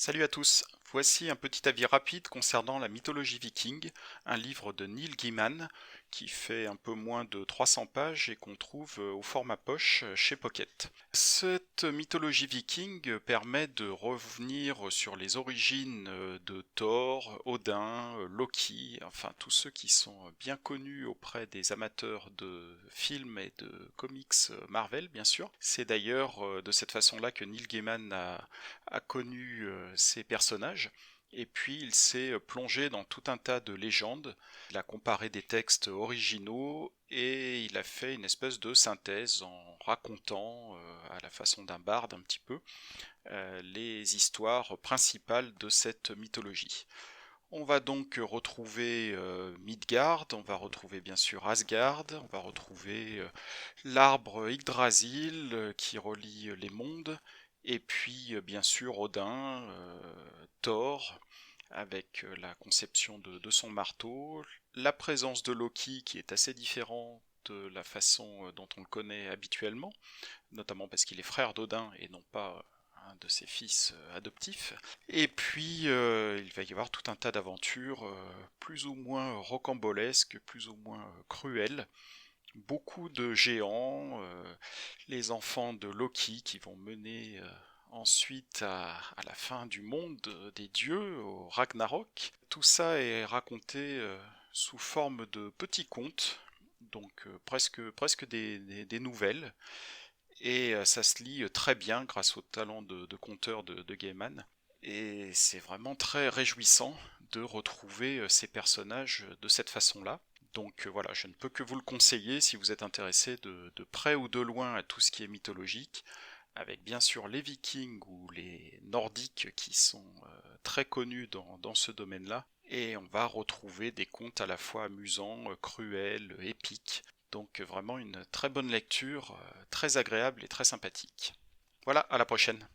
Salut à tous, voici un petit avis rapide concernant la mythologie viking, un livre de Neil Gaiman qui fait un peu moins de 300 pages et qu'on trouve au format poche chez Pocket. Cette mythologie viking permet de revenir sur les origines de Thor, Odin, Loki, enfin tous ceux qui sont bien connus auprès des amateurs de films et de comics Marvel bien sûr. C'est d'ailleurs de cette façon-là que Neil Gaiman a connu ces personnages. Et puis il s'est plongé dans tout un tas de légendes. Il a comparé des textes originaux et il a fait une espèce de synthèse en racontant, à la façon d'un barde un petit peu, les histoires principales de cette mythologie. On va donc retrouver Midgard, on va retrouver bien sûr Asgard, on va retrouver l'arbre Yggdrasil qui relie les mondes, et puis bien sûr Odin, Thor, avec la conception de son marteau, la présence de Loki qui est assez différente de la façon dont on le connaît habituellement, notamment parce qu'il est frère d'Odin et non pas un de ses fils adoptifs. Et puis il va y avoir tout un tas d'aventures plus ou moins rocambolesques, plus ou moins cruelles. Beaucoup de géants, les enfants de Loki qui vont mener ensuite à la fin du monde des dieux, au Ragnarok. Tout ça est raconté sous forme de petits contes, donc presque des nouvelles, et ça se lit très bien grâce au talent de conteur de Gaiman. Et c'est vraiment très réjouissant de retrouver ces personnages de cette façon-là. Donc voilà, je ne peux que vous le conseiller si vous êtes intéressé de près ou de loin à tout ce qui est mythologique, avec bien sûr les Vikings ou les Nordiques qui sont très connus dans ce domaine-là. Et on va retrouver des contes à la fois amusants, cruels, épiques. Donc vraiment une très bonne lecture, très agréable et très sympathique. Voilà, à la prochaine.